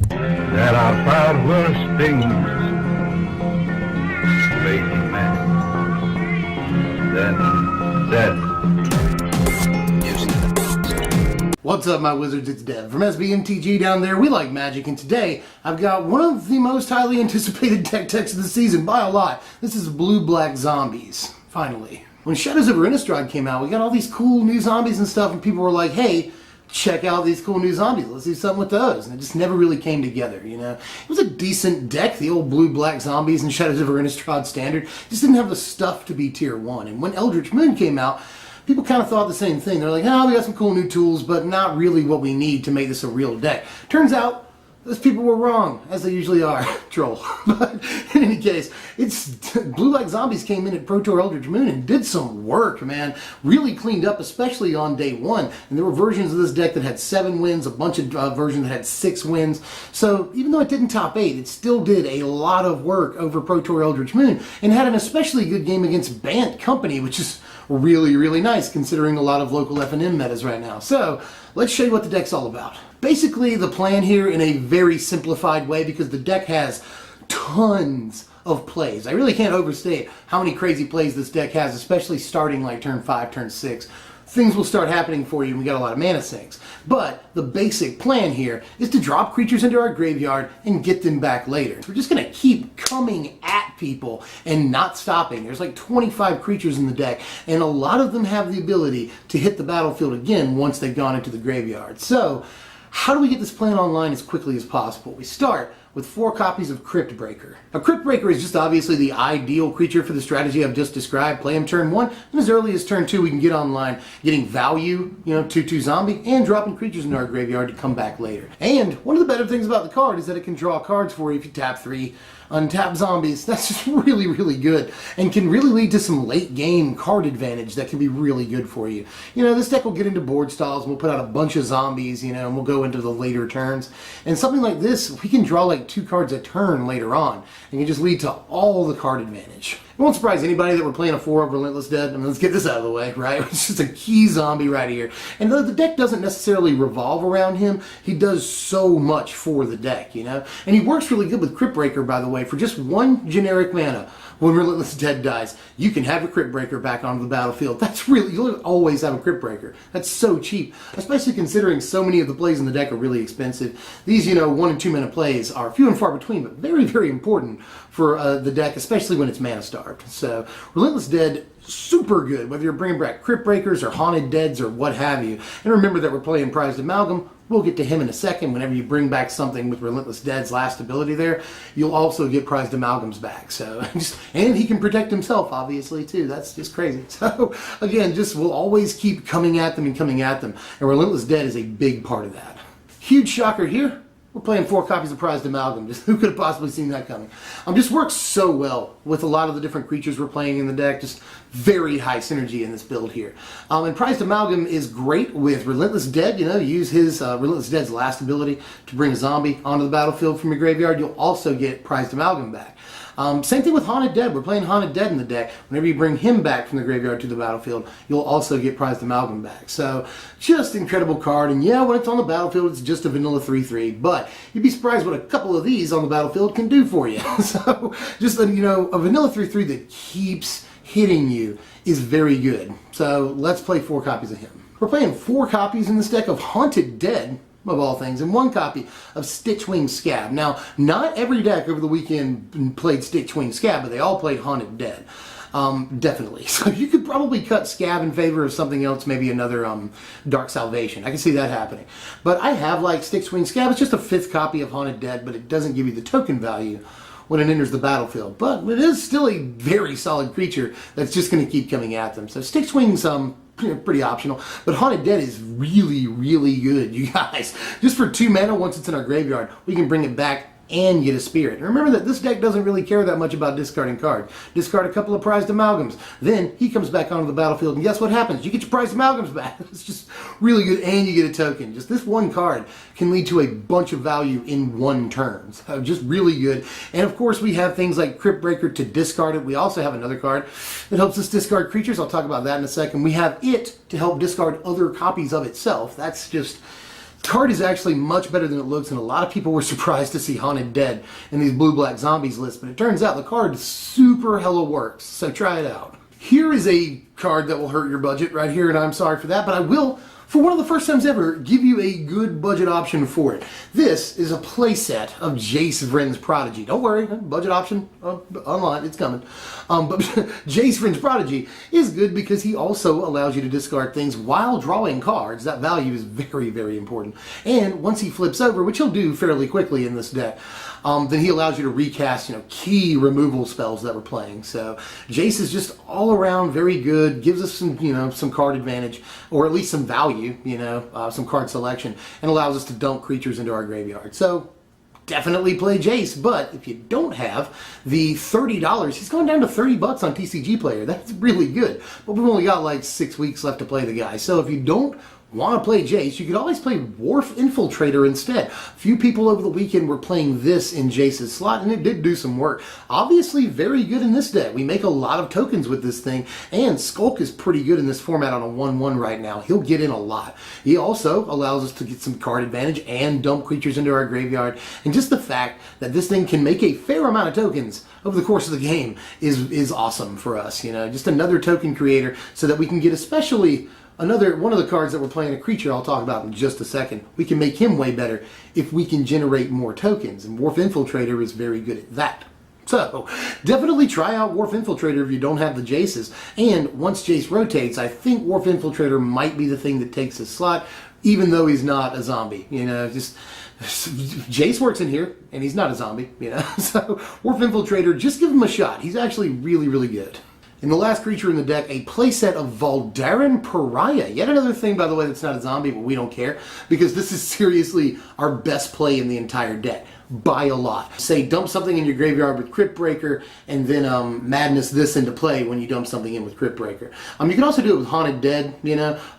There are far worse things facing man than death. What's up, my wizards? It's Dev from mtg down there. We like magic, and today I've got one of the most highly anticipated deck techs of the season by a lot. This is blue-black zombies, finally. When Shadows of Innistrad came out, we got all these cool new zombies and stuff, and people were like, hey, check out these cool new zombies. Let's do something with those. And it just never really came together, you know. It was a decent deck, the old blue-black zombies and Shadows of Innistrad standard. Just didn't have the stuff to be tier 1. And when Eldritch Moon came out, people kind of thought the same thing. They're like, oh, we got some cool new tools, but not really what we need to make this a real deck. Turns out, those people were wrong, as they usually are. Troll. But in any case, Blue-Black Zombies came in at Pro Tour Eldritch Moon and did some work, man. Really cleaned up, especially on day 1. And there were versions of this deck that had 7 wins, a bunch of versions that had 6 wins. So even though it didn't top 8, it still did a lot of work over Pro Tour Eldritch Moon and had an especially good game against Bant Company, which is really, really nice considering a lot of local FNM metas right now. So let's show you what the deck's all about. Basically, the plan here in a very simplified way, because the deck has tons of plays. I really can't overstate how many crazy plays this deck has, especially starting like turn 5, turn 6. Things will start happening for you and we got a lot of mana sinks. But the basic plan here is to drop creatures into our graveyard and get them back later. We're just going to keep coming at people and not stopping. There's like 25 creatures in the deck, and a lot of them have the ability to hit the battlefield again once they've gone into the graveyard. So how do we get this plan online as quickly as possible? We start with 4 copies of Cryptbreaker. A Cryptbreaker is just obviously the ideal creature for the strategy I've just described. Play him turn 1, and as early as turn 2 we can get online, getting value, 2/2 zombie, and dropping creatures into our graveyard to come back later. And one of the better things about the card is that it can draw cards for you if you tap 3 untap zombies. That's just really, really good, and can really lead to some late game card advantage that can be really good for you. This deck will get into board stalls, and we'll put out a bunch of zombies, and we'll go into the later turns. And something like this, we can draw like 2 cards a turn later on, and can just lead to all the card advantage. It won't surprise anybody that we're playing a 4 of Relentless Dead. I mean, let's get this out of the way, right? It's just a key zombie right here. And though the deck doesn't necessarily revolve around him, he does so much for the deck, And he works really good with Cryptbreaker, by the way. For just 1 generic mana, when Relentless Dead dies, you can have a Cryptbreaker back onto the battlefield. That's really, you'll always have a Cryptbreaker. That's so cheap, especially considering so many of the plays in the deck are really expensive. These, 1 and 2 mana plays are few and far between, but very, very important for the deck, especially when it's mana starved. So Relentless Dead, super good, whether you're bringing back Cryptbreakers or Haunted Deads or what have you. And remember that we're playing Prized Amalgam. We'll get to him in a second. Whenever you bring back something with Relentless Dead's last ability there, you'll also get Prized Amalgams back. So, and he can protect himself, obviously, too. That's just crazy. So, again, we'll always keep coming at them and coming at them. And Relentless Dead is a big part of that. Huge shocker here. We're playing 4 copies of Prized Amalgam. Who could have possibly seen that coming? Just works so well with a lot of the different creatures we're playing in the deck. Just very high synergy in this build here. And Prized Amalgam is great with Relentless Dead. Use his Relentless Dead's last ability to bring a zombie onto the battlefield from your graveyard. You'll also get Prized Amalgam back. Same thing with Haunted Dead. We're playing Haunted Dead in the deck. Whenever you bring him back from the graveyard to the battlefield, you'll also get Prized Amalgam back. So, just incredible card. And yeah, when it's on the battlefield, it's just a vanilla 3/3. But you'd be surprised what a couple of these on the battlefield can do for you. So, just a vanilla 3/3 that keeps hitting you is very good. So, let's play 4 copies of him. We're playing 4 copies in this deck of Haunted Dead, of all things, and 1 copy of Stitchwing Scab. Now, not every deck over the weekend played Stitchwing Scab, but they all played Haunted Dead. Definitely. So you could probably cut Scab in favor of something else, maybe another Dark Salvation. I can see that happening. But I have like Stitchwing Scab. It's just a 5th copy of Haunted Dead, but it doesn't give you the token value when it enters the battlefield. But it is still a very solid creature that's just going to keep coming at them. So Stitchwing's pretty optional, but Haunted Dead is really, really good, you guys. Just for 2 mana, once it's in our graveyard, we can bring it back and get a spirit. And remember that this deck doesn't really care that much about discarding cards. Discard a couple of Prized Amalgams. Then he comes back onto the battlefield, and guess what happens? You get your Prized Amalgams back. It's just really good, and you get a token. Just this 1 card can lead to a bunch of value in 1 turn. So just really good. And of course, we have things like Cryptbreaker to discard it. We also have another card that helps us discard creatures. I'll talk about that in a second. We have it to help discard other copies of itself. That's just Card is actually much better than it looks, and a lot of people were surprised to see Haunted Dead in these blue-black zombies list, but it turns out the card super hella works, so try it out. Here is a card that will hurt your budget right here, and I'm sorry for that, but I will, for one of the first times ever, give you a good budget option for it. This is a playset of Jace Vryn's Prodigy. Don't worry, budget option online, it's coming. But Jace Vryn's Prodigy is good because he also allows you to discard things while drawing cards. That value is very, very important. And once he flips over, which he'll do fairly quickly in this deck, then he allows you to recast, key removal spells that we're playing. So Jace is just all around very good, gives us some, some card advantage, or at least some value, some card selection, and allows us to dump creatures into our graveyard. So definitely play Jace, but if you don't have the $30, he's gone down to $30 on TCG Player. That's really good, but we've only got like 6 weeks left to play the guy. So if you don't want to play Jace, you could always play Wharf Infiltrator instead. A few people over the weekend were playing this in Jace's slot, and it did do some work. Obviously very good in this deck. We make a lot of tokens with this thing, and Skulk is pretty good in this format on a 1/1 right now. He'll get in a lot. He also allows us to get some card advantage and dump creatures into our graveyard, and just the fact that this thing can make a fair amount of tokens over the course of the game is awesome for us. Just another token creator so that we can get, especially one of the cards that we're playing, a creature I'll talk about in just a second. We can make him way better if we can generate more tokens, and Wharf Infiltrator is very good at that. So definitely try out Wharf Infiltrator if you don't have the Jaces. And once Jace rotates, I think Wharf Infiltrator might be the thing that takes his slot, even though he's not a zombie. Just Jace works in here, and he's not a zombie. So Wharf Infiltrator, just give him a shot. He's actually really, really good. In the last creature in the deck, a playset of Voldaren Pariah. Yet another thing, by the way, that's not a zombie, but we don't care, because this is seriously our best play in the entire deck, by a lot. Say, dump something in your graveyard with Crypt Breaker, and then madness this into play when you dump something in with Crypt Breaker. You can also do it with Haunted Dead,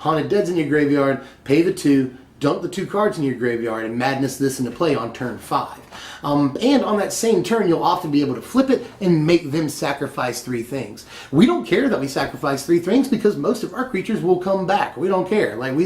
Haunted Dead's in your graveyard, pay the 2, dump the 2 cards in your graveyard, and madness this into play on turn 5. And on that same turn, you'll often be able to flip it and make them sacrifice 3 things. We don't care that we sacrifice 3 things because most of our creatures will come back. We don't care. Like,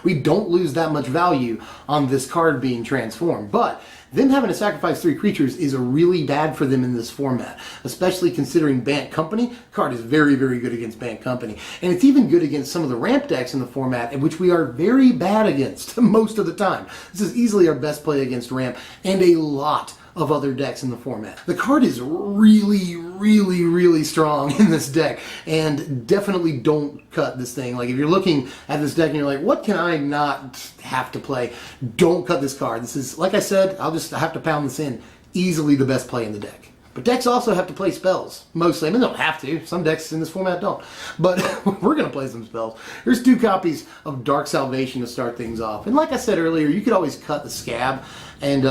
we don't lose that much value on this card being transformed. But them having to sacrifice 3 creatures is really bad for them in this format, especially considering Bant Company. The card is very, very good against Bant Company. And it's even good against some of the ramp decks in the format, in which we are very bad against most of the time. This is easily our best play against ramp, and a lot of other decks in the format. The card is really, really, really strong in this deck, and definitely don't cut this thing. Like, if you're looking at this deck and you're like, what can I not have to play? Don't cut this card. This is, like I said, I have to pound this in. Easily the best play in the deck. But decks also have to play spells, mostly. They don't have to. Some decks in this format don't. But we're going to play some spells. Here's 2 copies of Dark Salvation to start things off. And like I said earlier, you could always cut the scab. And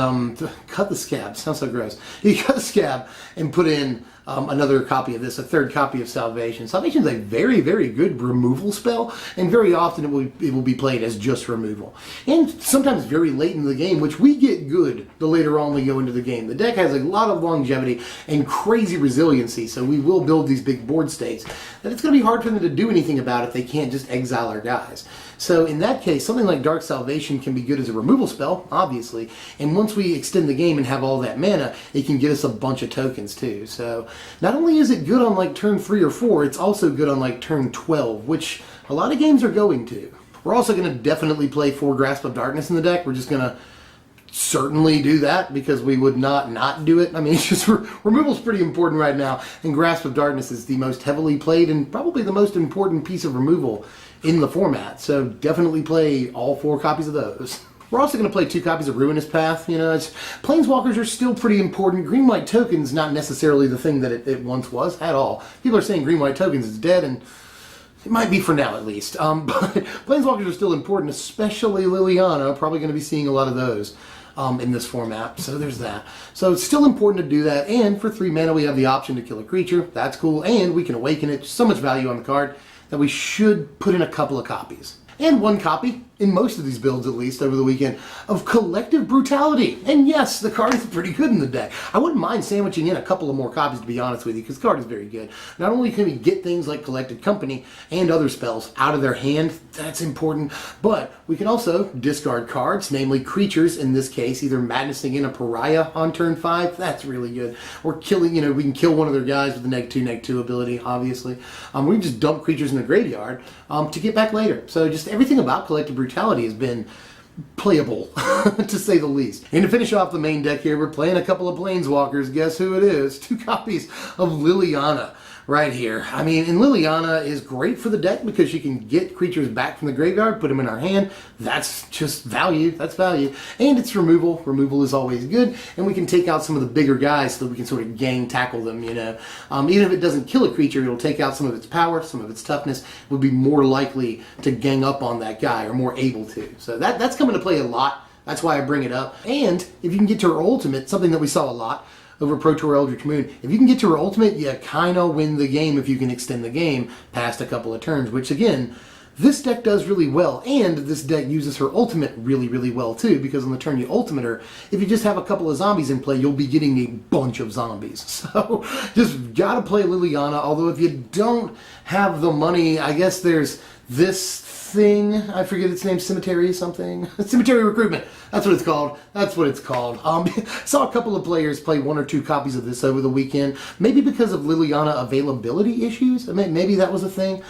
cut the scab. Sounds so gross. You cut the scab and put in another copy of this, a 3rd copy of Salvation. Salvation is a very, very good removal spell, and very often it will be played as just removal. And sometimes very late in the game, which we get good the later on we go into the game. The deck has a lot of longevity and crazy resiliency, so we will build these big board states that it's going to be hard for them to do anything about if they can't just exile our guys. So in that case, something like Dark Salvation can be good as a removal spell, obviously, and once we extend the game and have all that mana, it can get us a bunch of tokens too. So not only is it good on like turn 3 or 4, it's also good on like turn 12, which a lot of games are going to. We're also going to definitely play 4 Grasp of Darkness in the deck. We're just going to certainly do that because we would not do it. I mean, it's just removal's pretty important right now, and Grasp of Darkness is the most heavily played and probably the most important piece of removal in the format. So definitely play all 4 copies of those. We're also going to play 2 copies of Ruinous Path. Planeswalkers are still pretty important. Green-white tokens, not necessarily the thing that it once was at all. People are saying green-white tokens is dead, and it might be for now at least. But Planeswalkers are still important, especially Liliana. Probably going to be seeing a lot of those in this format. So there's that. So it's still important to do that. And for 3 mana, we have the option to kill a creature. That's cool. And we can awaken it. So much value on the card that we should put in a couple of copies. And 1 copy in most of these builds at least over the weekend, of Collective Brutality. And yes, the card is pretty good in the deck. I wouldn't mind sandwiching in a couple of more copies, to be honest with you, because the card is very good. Not only can we get things like Collected Company and other spells out of their hand, that's important, but we can also discard cards, namely creatures in this case, either madnessing in a pariah on turn 5, that's really good. Or killing, we can kill one of their guys with the -2/2 ability, obviously. We can just dump creatures in the graveyard to get back later. So just everything about Collective Brutality has been playable, to say the least. And to finish off the main deck here, we're playing a couple of Planeswalkers. Guess who it is? 2 copies of Liliana right here. I mean, and Liliana is great for the deck because she can get creatures back from the graveyard, put them in our hand. That's just value. That's value. And it's removal. Removal is always good. And we can take out some of the bigger guys so that we can sort of gang tackle them, Even if it doesn't kill a creature, it'll take out some of its power, some of its toughness. We'll be more likely to gang up on that guy, or more able to. So that's coming to play a lot. That's why I bring it up. And if you can get to her ultimate, something that we saw a lot over Pro Tour Eldritch Moon, if you can get to her ultimate, you kind of win the game if you can extend the game past a couple of turns, which again, this deck does really well, and this deck uses her ultimate really, really well too, because on the turn you ultimate her, if you just have a couple of zombies in play, you'll be getting a bunch of zombies. So just gotta play Liliana, although if you don't have the money, I guess there's this thing, I forget its name, Cemetery something? Cemetery Recruitment. That's what it's called. That's what it's called. Saw a couple of players play 1 or 2 copies of this over the weekend, maybe because of Liliana availability issues. I mean, maybe that was a thing,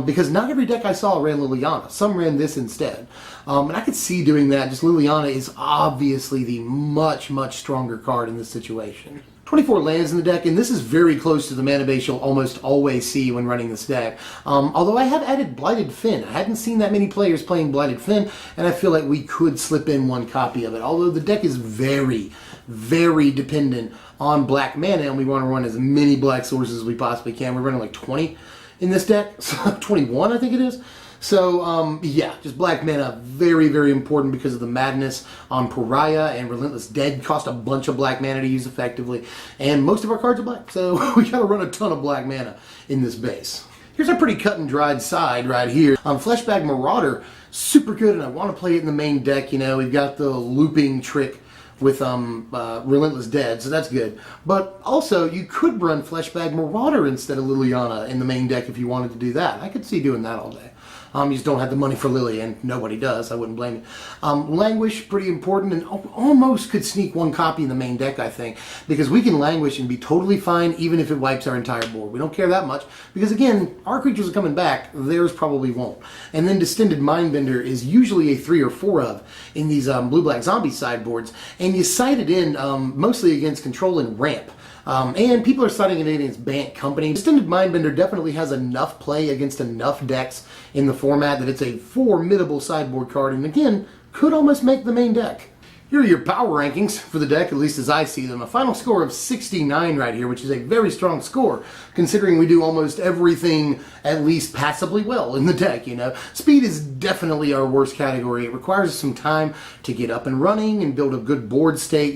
because not every deck I saw ran Liliana. Some ran this instead. And I could see doing that. Just Liliana is obviously the much, much stronger card in this situation. 24 lands in the deck, and this is very close to the mana base you'll almost always see when running this deck. Although I have added Blighted Fin. I hadn't seen that many players playing Blighted Fin, and I feel like we could slip in 1 copy of it. Although the deck is very, very dependent on black mana, and we want to run as many black sources as we possibly can. We're running like 20 in this deck, so 21 I think it is. So, yeah, just black mana, very, very important because of the madness on Pariah, and Relentless Dead cost a bunch of black mana to use effectively, and most of our cards are black, so we gotta run a ton of black mana in this base. Here's a pretty cut and dried side right here. Fleshbag Marauder, super good, and I want to play it in the main deck. We've got the looping trick with Relentless Dead, so that's good. But also, you could run Fleshbag Marauder instead of Liliana in the main deck if you wanted to do that. I could see doing that all day. You just don't have the money for Lily, and nobody does. I wouldn't blame you. Languish, pretty important, and almost could sneak 1 copy in the main deck, I think, because we can Languish and be totally fine even if it wipes our entire board. We don't care that much, because again, our creatures are coming back, theirs probably won't. And then Distended Mindbender is usually a 3 or 4 of in these blue-black zombie sideboards, and you cite it in mostly against control and ramp. And people are citing it against Bant Company. Distended Mindbender definitely has enough play against enough decks in the format that it's a formidable sideboard card, and again, could almost make the main deck. Here are your power rankings for the deck, at least as I see them. A final score of 69 right here, which is a very strong score, considering we do almost everything at least passably well in the deck, Speed is definitely our worst category. It requires some time to get up and running and build a good board state,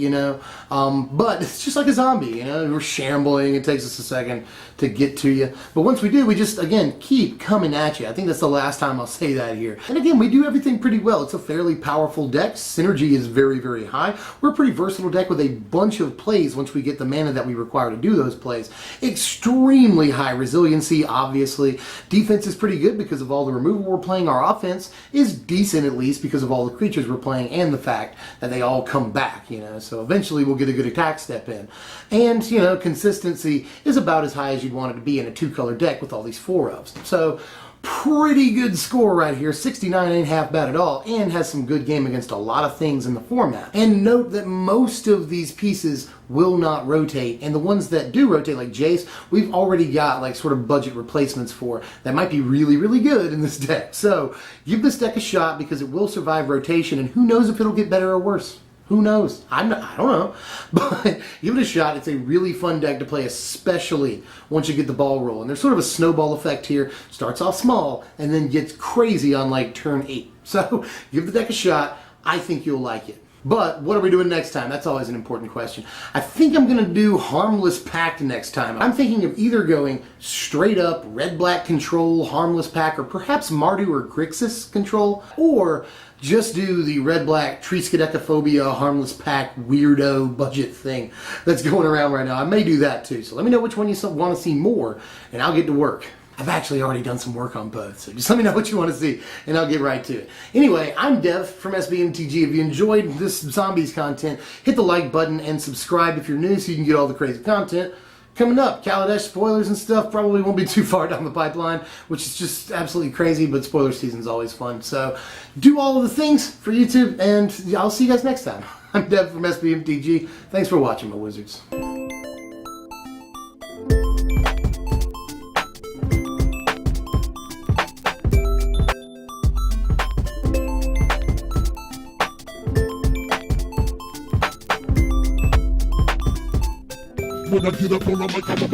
But it's just like a zombie, We're shambling. It takes us a second to get to you. But once we do, we just, again, keep coming at you. I think that's the last time I'll say that here. And again, we do everything pretty well. It's a fairly powerful deck. Synergy is very, very high. We're a pretty versatile deck with a bunch of plays once we get the mana that we require to do those plays. Extremely high resiliency, obviously. Defense is pretty good because of all the removal we're playing. Our offense is decent, at least, because of all the creatures we're playing and the fact that they all come back, So eventually we'll get a good attack step in. And, consistency is about as high as you'd want it to be in a 2-color deck with all these 4-ofs. So pretty good score right here. 69 ain't half bad at all, and has some good game against a lot of things in the format. And note that most of these pieces will not rotate, and the ones that do rotate, like Jace, we've already got like sort of budget replacements for that might be really, really good in this deck. So give this deck a shot because it will survive rotation, and who knows if it'll get better or worse. Who knows? I don't know. But give it a shot. It's a really fun deck to play, especially once you get the ball rolling. There's sort of a snowball effect here. Starts off small and then gets crazy on like turn 8. So give the deck a shot. I think you'll like it. But what are we doing next time? That's always an important question. I think I'm going to do Harmless Pact next time. I'm thinking of either going straight up red-black control, Harmless Pact, or perhaps Mardu or Grixis control, or just do the red-black Triskaidekaphobia, Harmless Pact, weirdo budget thing that's going around right now. I may do that too, so let me know which one you want to see more, and I'll get to work. I've actually already done some work on both, so just let me know what you want to see, and I'll get right to it. Anyway, I'm Dev from SBMTG. If you enjoyed this Zombies content, hit the like button and subscribe if you're new so you can get all the crazy content. Coming up, Kaladesh spoilers and stuff probably won't be too far down the pipeline, which is just absolutely crazy, but spoiler season's always fun. So do all of the things for YouTube, and I'll see you guys next time. I'm Dev from SBMTG. Thanks for watching, my wizards. When I get up on the mic, I'm a